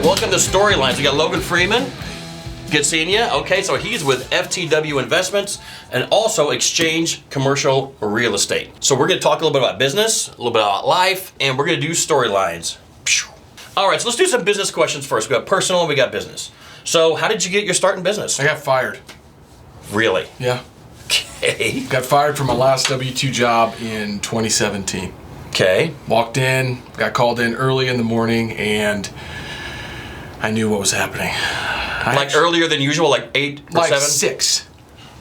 right, welcome to Storylines. We got Logan Freeman. Good seeing you. Okay, so he's with FTW Investments and also Exchange Commercial Real Estate. So we're going to talk a little bit about business, a little bit about life, and we're going to do storylines. All right, so let's do some business questions first. We got personal and we got business. So how did you get your start in business? I got fired. Really? Yeah. Okay. Got fired from my last W-2 job in 2017. Okay. Walked in, got called in early in the morning, and I knew what was happening. Like earlier than usual, like 8 or like 7? 6.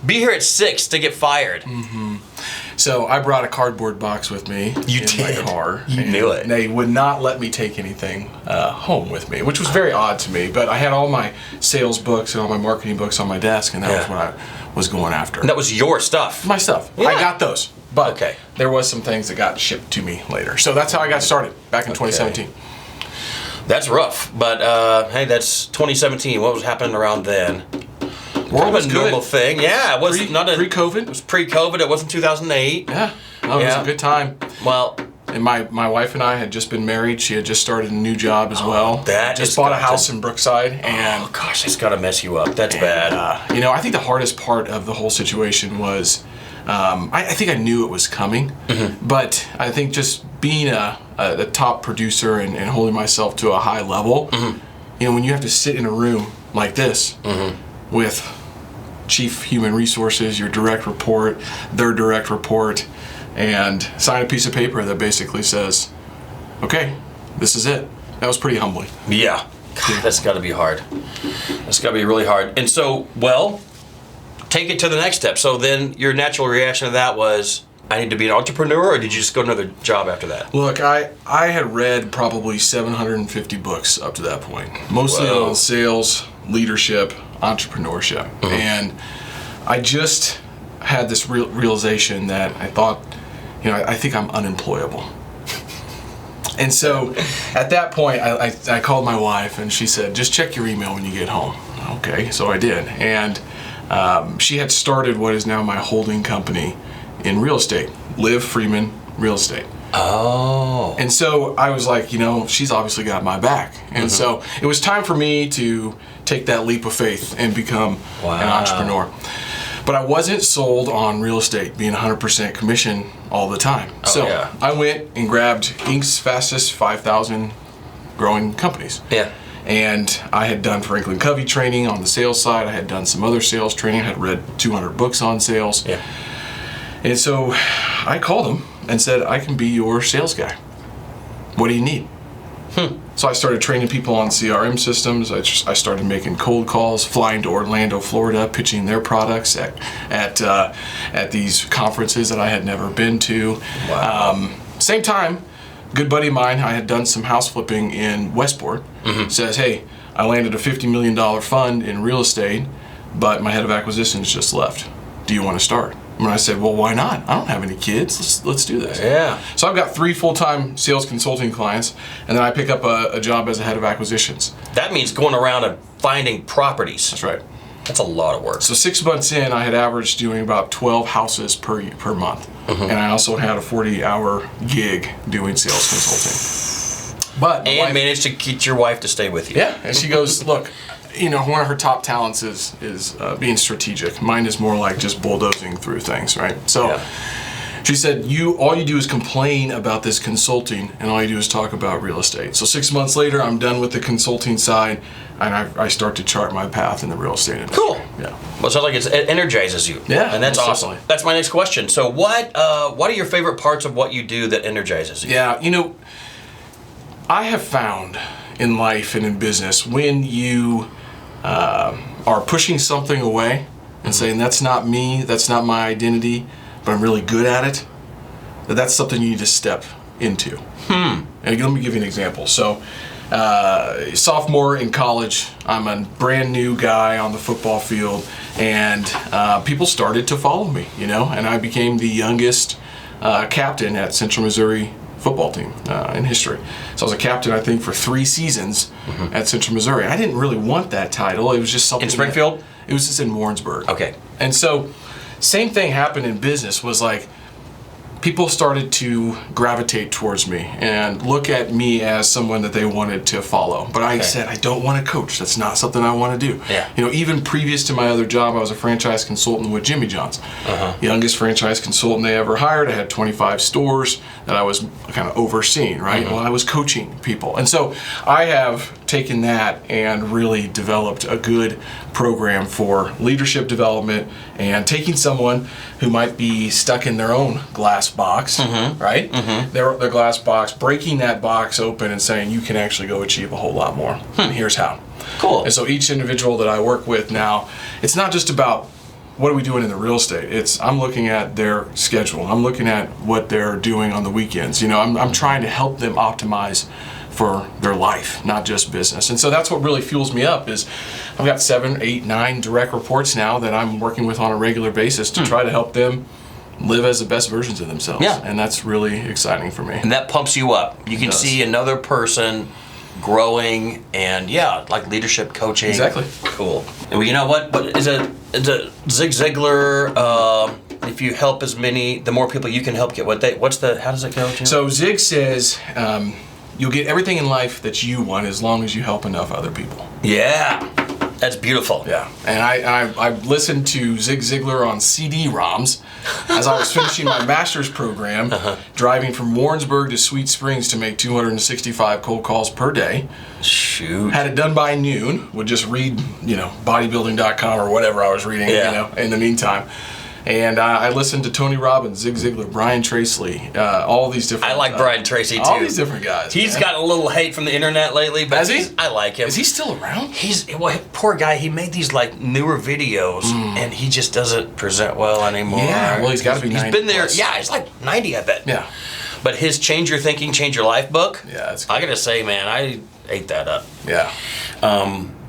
Be here at 6 to get fired. Mm-hmm. So I brought a cardboard box with me my car. You knew it. They would not let me take anything home with me, which was very odd to me. But I had all my sales books and all my marketing books on my desk, and that was what I was going after. And that was your stuff? My stuff. Yeah. I got those. But there was some things that got shipped to me later. So that's how I got started back in 2017. That's rough, but hey, that's 2017. What was happening around then? World was a normal thing. Yeah, it wasn't pre-COVID. It was pre-COVID. It wasn't 2008. Yeah, it was a good time. Well, and my wife and I had just been married. She had just started a new job as well. That just bought a house in Brookside, and oh gosh, that's gotta mess you up. That's bad. I think the hardest part of the whole situation was, I think I knew it was coming, but I think just being a top producer and holding myself to a high level, when you have to sit in a room like this with Chief Human Resources, your direct report, their direct report, and sign a piece of paper that basically says, okay, this is it. That was pretty humbling. Yeah. God, that's got to be hard. That's got to be really hard. And so, well, take it to the next step. So then your natural reaction to that was, I need to be an entrepreneur, or did you just go to another job after that? Look, I had read probably 750 books up to that point, mostly on sales, leadership, entrepreneurship. And I just had this realization that I thought, I think I'm unemployable. And so at that point, I called my wife, and she said, just check your email when you get home. Okay, so I did. And she had started what is now my holding company in real estate, Liv Freeman Real Estate. Oh. And so I was like, she's obviously got my back. And so it was time for me to take that leap of faith and become an entrepreneur. But I wasn't sold on real estate being 100% commission all the time. I went and grabbed Inc.'s fastest 5,000 growing companies. Yeah. And I had done Franklin Covey training on the sales side. I had done some other sales training. I had read 200 books on sales. Yeah. And so I called him and said, I can be your sales guy. What do you need? So I started training people on CRM systems. I started making cold calls, flying to Orlando, Florida, pitching their products at these conferences that I had never been to. Wow. Same time, good buddy of mine, I had done some house flipping in Westport, says, hey, I landed a $50 million fund in real estate, but my head of acquisitions just left. Do you want to start? And I said, well, why not? I don't have any kids. Let's do this. Yeah. So I've got 3 full-time sales consulting clients, and then I pick up a job as a head of acquisitions. That means going around and finding properties. That's right. That's a lot of work. So 6 months in, I had averaged doing about 12 houses per month. And I also had a 40-hour gig doing sales consulting. But managed to get your wife to stay with you. Yeah, and she goes, look, one of her top talents is being strategic. Mine is more like just bulldozing through things, right? So she said, all you do is complain about this consulting, and all you do is talk about real estate. So 6 months later, I'm done with the consulting side, and I start to chart my path in the real estate industry. Cool. Yeah. Well, it sounds like it energizes you. Yeah. And that's awesome. Definitely. That's my next question. So what are your favorite parts of what you do that energizes you? Yeah, I have found in life and in business, when you are pushing something away and saying, that's not me, that's not my identity, but I'm really good at it, that's something you need to step into. And let me give you an example. So, sophomore in college, I'm a brand new guy on the football field, and people started to follow me, and I became the youngest captain at Central Missouri football team in history. So I was a captain, I think, for 3 seasons at Central Missouri. I didn't really want that title. It was just something. In Springfield? It was just in Warrensburg. Okay. And so, same thing happened in business. Was like, people started to gravitate towards me and look at me as someone that they wanted to follow. But I said, I don't want to coach. That's not something I want to do. Yeah. You know, even previous to my other job, I was a franchise consultant with Jimmy John's. Youngest franchise consultant they ever hired. I had 25 stores that I was kind of overseeing, right? Well, I was coaching people. And so I have taken that and really developed a good program for leadership development and taking someone who might be stuck in their own glass box, right? Their glass box, breaking that box open and saying, you can actually go achieve a whole lot more. And here's how. Cool. And so each individual that I work with now, it's not just about what are we doing in the real estate. I'm looking at their schedule. I'm looking at what they're doing on the weekends. You know, I'm trying to help them optimize for their life, not just business. And so that's what really fuels me up is I've got 7, 8, 9 direct reports now that I'm working with on a regular basis to try to help them live as the best versions of themselves. Yeah. And that's really exciting for me. And that pumps you up. You can see another person growing and like leadership coaching. Exactly. Cool. And you know what? But is a Zig Ziglar, if you help as many, the more people you can help get how does it go, Jim? So Zig says, you'll get everything in life that you want as long as you help enough other people. Yeah, that's beautiful. Yeah, and I listened to Zig Ziglar on CD-ROMs as I was finishing my master's program, driving from Warrensburg to Sweet Springs to make 265 cold calls per day. Shoot. Had it done by noon, would just read, bodybuilding.com or whatever I was reading, in the meantime. And I listened to Tony Robbins, Zig Ziglar, Brian Tracy, all these different. I like Brian Tracy too. All these different guys. He's got a little hate from the internet lately, but I like him. Is he still around? Poor guy. He made these newer videos, and he just doesn't present well anymore. Yeah, well, he's got to be 90. He's been there. Plus. Yeah, he's like 90, I bet. Yeah. But his Change Your Thinking, Change Your Life book. Yeah, that's good. I gotta say, man, I ate that up. Yeah.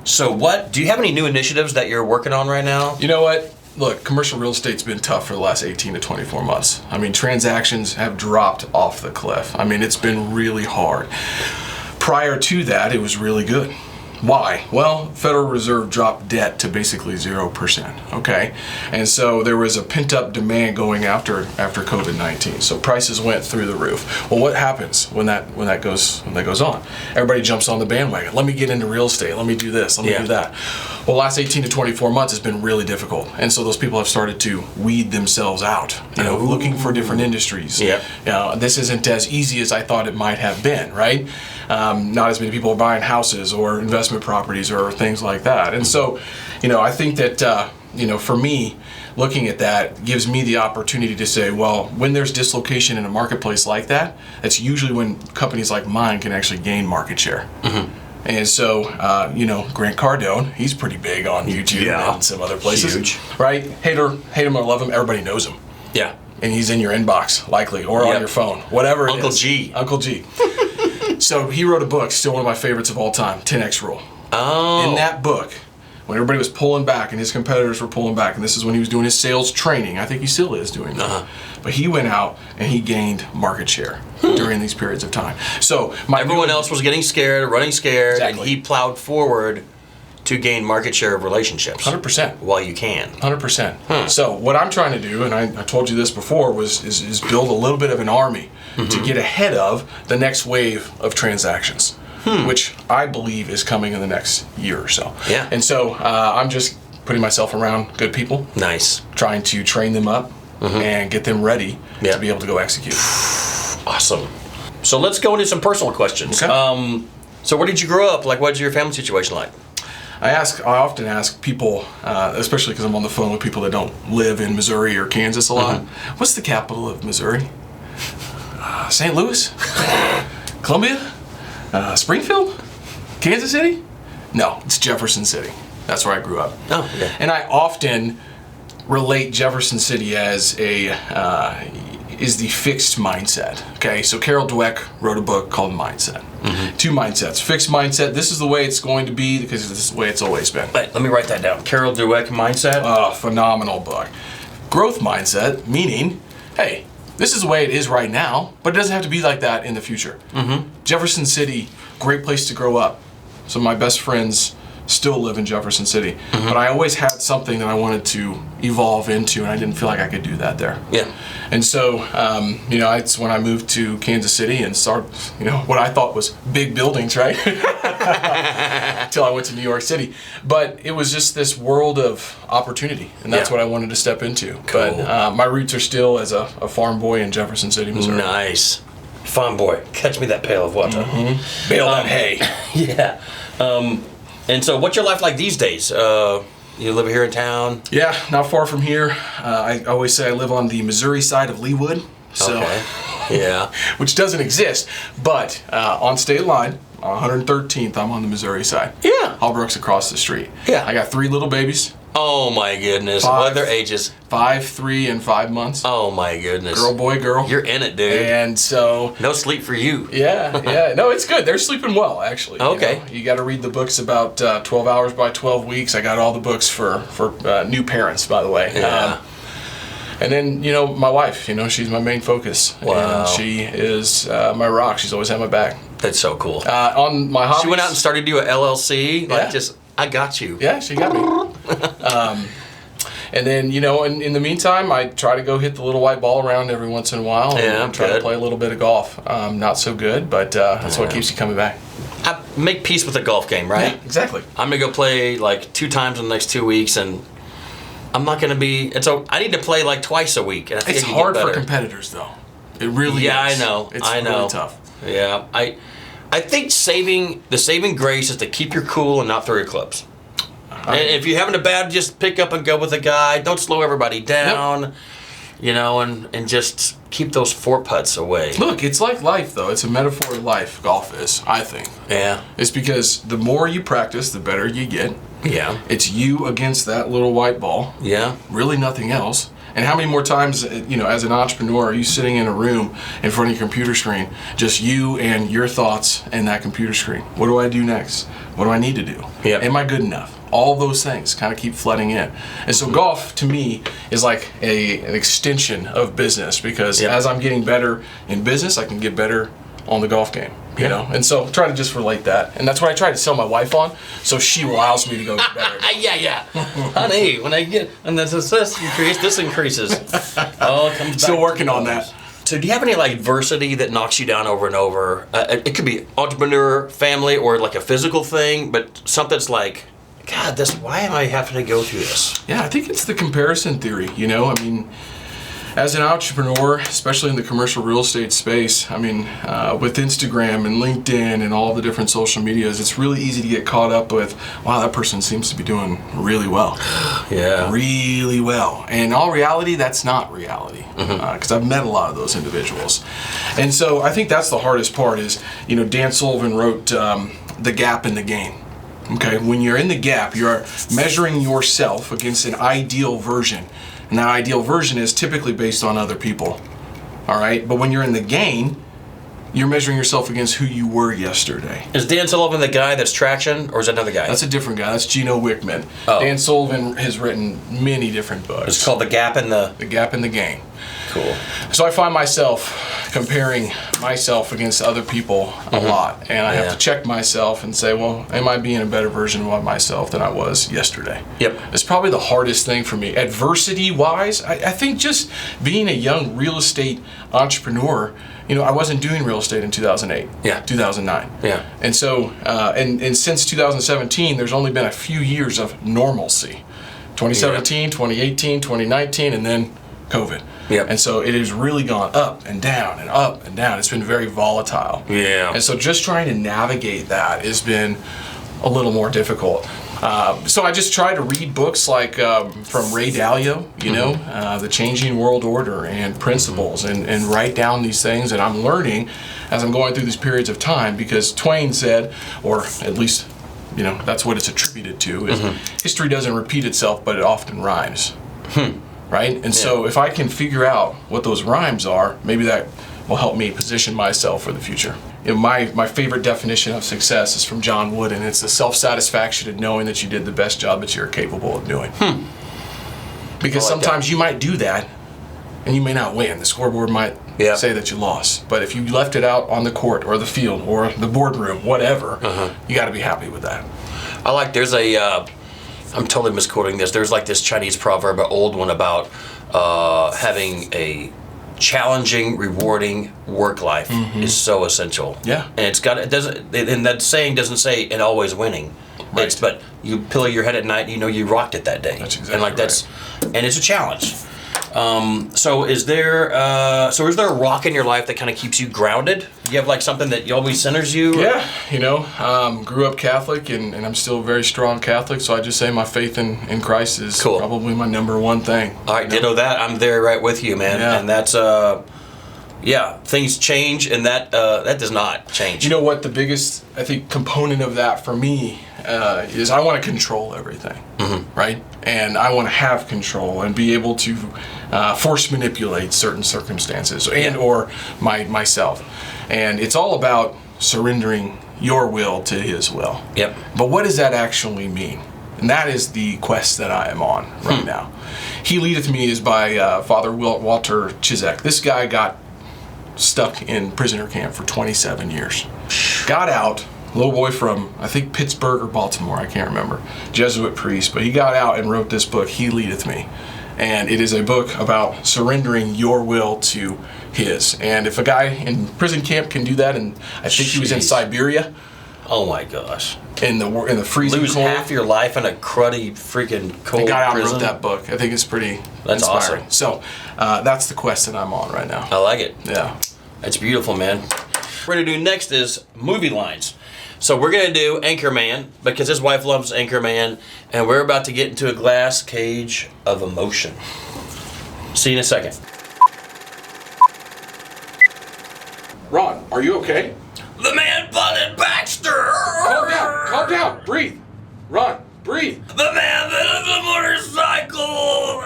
So do you have any new initiatives that you're working on right now? You know what? Look, commercial real estate's been tough for the last 18 to 24 months. I mean, transactions have dropped off the cliff. I mean, it's been really hard. Prior to that, it was really good. Why? Well, Federal Reserve dropped debt to basically 0%, okay? And so there was a pent-up demand going after COVID-19. So prices went through the roof. Well, what happens when that goes on? Everybody jumps on the bandwagon. Let me get into real estate. Let me do this. Let me do that. Well, the last 18 to 24 months has been really difficult. And so those people have started to weed themselves out, looking for different industries. Yeah. This isn't as easy as I thought it might have been, right? Not as many people are buying houses or investment properties or things like that. And so, I think that, for me, looking at that gives me the opportunity to say, well, when there's dislocation in a marketplace like that, that's usually when companies like mine can actually gain market share. And so, Grant Cardone, he's pretty big on YouTube and some other places. Huge. Right? Hate him or love him, everybody knows him. Yeah. And he's in your inbox, likely, or on your phone, whatever it is. Uncle G. Uncle G. So he wrote a book, still one of my favorites of all time, 10X Rule. Oh. In that book, when everybody was pulling back and his competitors were pulling back, and this is when he was doing his sales training, I think he still is doing that. But he went out and he gained market share during these periods of time. So everyone else was getting scared, running scared, Exactly. and he plowed forward to gain market share of relationships. 100%. While you can. 100%. So what I'm trying to do, and I told you this before, is build a little bit of an army to get ahead of the next wave of transactions, which I believe is coming in the next year or so. Yeah. And so I'm just putting myself around good people. Nice. Trying to train them up and get them ready to be able to go execute. Awesome. So let's go into some personal questions. Okay. So where did you grow up? What's your family situation like? I often ask people, especially because I'm on the phone with people that don't live in Missouri or Kansas a lot, what's the capital of Missouri? St. Louis? Columbia? Springfield? Kansas City? No, it's Jefferson City. That's where I grew up. Oh, yeah. And I often relate Jefferson City as is the fixed mindset. Okay, so Carol Dweck wrote a book called Mindset. Two mindsets. Fixed mindset, this is the way it's going to be because this is the way it's always been. Wait, let me write that down. Carol Dweck, Mindset? Phenomenal book. Growth mindset, meaning, hey, this is the way it is right now, but it doesn't have to be like that in the future. Jefferson City, great place to grow up. Some of my best friends still live in Jefferson City. But I always had something that I wanted to evolve into, and I didn't feel like I could do that there. Yeah. And so, it's when I moved to Kansas City and started, what I thought was big buildings, right? Until I went to New York City. But it was just this world of opportunity, and that's what I wanted to step into. Cool. But my roots are still as a farm boy in Jefferson City, Missouri. Nice. Farm boy. Catch me that pail of water. Bale that hay. Yeah. And so what's your life like these days? You live here in town? Yeah, not far from here. I always say I live on the Missouri side of Leawood. So, okay. Yeah. Which doesn't exist, but on state line, on 113th, I'm on the Missouri side. Yeah. Hallbrook's across the street. Yeah. I got 3 little babies. Oh my goodness. What are their ages? 5, 3, and 5 months. Oh my goodness. Girl, boy, girl. You're in it, dude. And so... No sleep for you. Yeah. No, it's good. They're sleeping well, actually. Okay. You got to read the books about 12 hours by 12 weeks. I got all the books for new parents, by the way. Yeah. And then, my wife, she's my main focus. Wow. And she is my rock. She's always had my back. That's so cool. On my hobbies... She went out and started you a LLC. Yeah. I got you. Yeah, she got me. And then, in the meantime, I try to go hit the little white ball around every once in a while. And try to play a little bit of golf. Not so good, but that's what keeps you coming back. I make peace with the golf game, right? Yeah, exactly. I'm going to go play like 2 times in the next 2 weeks, and I'm not going to be... I need to play like twice a week. And I think It's I can get hard for better. Competitors, though. It really is. Yeah, I know. It's really tough. Yeah. I think the saving grace is to keep your cool and not throw your clubs. And if you're having a bad, just pick up and go with a guy. Don't slow everybody down, and just keep those 4 putts away. Look, it's like life, though. It's a metaphor of life, golf is, I think. Yeah. It's because the more you practice, the better you get. Yeah. It's you against that little white ball. Yeah. Really nothing else. And how many more times, as an entrepreneur, are you sitting in a room in front of your computer screen, just you and your thoughts and that computer screen? What do I do next? What do I need to do? Yep. Am I good enough? All those things kind of keep flooding in. And so golf, to me, is like an extension of business because as I'm getting better in business, I can get better on the golf game. You know, and so try to just relate that, and that's what I try to sell my wife on, so she allows me to go get better. Yeah. Honey, when the success increases, this increases. Oh, it comes back. Still working on that. So do you have any adversity that knocks you down over and over? It could be entrepreneur, family, or like a physical thing, but something that's like, God, why am I having to go through this? Yeah, I think it's the comparison theory. As an entrepreneur, especially in the commercial real estate space, with Instagram and LinkedIn and all the different social medias, it's really easy to get caught up with, wow, that person seems to be doing really well. Yeah. Really well. And in all reality, that's not reality. Because I've met a lot of those individuals. And so I think that's the hardest part is, Dan Sullivan wrote The Gap in the Game. Okay, when you're in the gap, you're measuring yourself against an ideal version. And that ideal version is typically based on other people, all right? But when you're in the game, you're measuring yourself against who you were yesterday. Is Dan Sullivan the guy that's Traction, or is that another guy? That's a different guy. That's Gino Wickman. Oh. Dan Sullivan has written many different books. It's called The Gap in the... The Gap in the Game. Cool. So I find myself comparing myself against other people a lot. And I have to check myself and say, well, am I being a better version of myself than I was yesterday? Yep. It's probably the hardest thing for me. Adversity-wise, I think just being a young real estate entrepreneur, I wasn't doing real estate in 2008. Yeah. 2009. Yeah. And so, and since 2017, there's only been a few years of normalcy. 2017, 2018, 2019, and then COVID. Yep. And so it has really gone up and down and up and down. It's been very volatile. Yeah. And so just trying to navigate that has been a little more difficult. So I just try to read books like from Ray Dalio, The Changing World Order and Principles, and write down these things. And I'm learning as I'm going through these periods of time, because Twain said, or at least, that's what it's attributed to, is history doesn't repeat itself, but it often rhymes. Right? And so if I can figure out what those rhymes are, maybe that will help me position myself for the future. My favorite definition of success is from John Wood, and it's the self-satisfaction of knowing that you did the best job that you're capable of doing. Because sometimes you might do that, and you may not win. The scoreboard might say that you lost. But if you left it out on the court or the field or the boardroom, whatever, you got to be happy with that. I like, there's a, I'm totally misquoting this. There's like this Chinese proverb, an old one about having a challenging, rewarding work life is so essential. Yeah. And it doesn't, and that saying doesn't say and always winning. Right. But you pillow your head at night, you know you rocked it that day. That's exactly and like that's, and it's a challenge. So is there a rock in your life that kind of keeps you grounded? Do you have like something that always centers you? Yeah, grew up Catholic and I'm still a very strong Catholic, so I just say my faith in Christ is probably my number one thing. All right, ditto that. I'm there right with you, man. Yeah. And that's, things change and that does not change. You know what, the biggest, I think, component of that for me is I want to control everything, right? And I want to have control and be able to force manipulate certain circumstances or myself. And it's all about surrendering your will to His will. Yep. But what does that actually mean? And that is the quest that I am on right now. He Leadeth Me is by Father Walter Chizek. This guy got stuck in prisoner camp for 27 years. Got out, little boy from, I think, Pittsburgh or Baltimore, I can't remember, Jesuit priest, but he got out and wrote this book, He Leadeth Me. And it is a book about surrendering your will to His. And if a guy in prison camp can do that, and I think he was in Siberia. Oh my gosh. In the freezing Lose cold. half your life in a cruddy freaking cold He got out prison. and wrote that book. I think it's pretty That's inspiring. awesome. So that's the quest that I'm on right now. I like it. Yeah. It's beautiful, man. What we're gonna do next is movie lines. So we're gonna do Anchorman because his wife loves Anchorman, and we're about to get into a glass cage of emotion. See you in a second. Ron, are you okay? The man butted Baxter. Calm down, breathe. Ron, breathe. The man that is a motorcycle.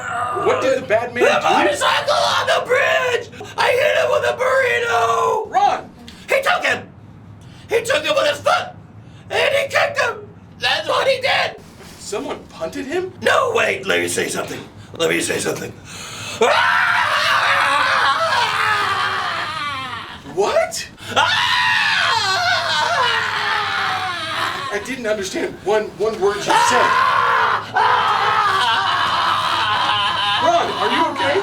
What did the bad man The do? motorcycle on the bridge. I hit him with a burrito. Ron! He took him. He took him with his foot, and he kicked him. That's what he did. Someone punted him? No, wait. Let me say something. What? I didn't understand one word you said. Ron, are you okay?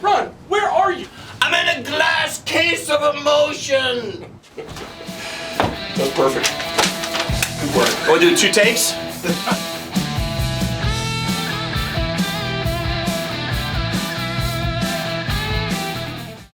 Ron, where are you? I'm in a glass case of emotion. That's perfect. Good work. We'll do 2 takes.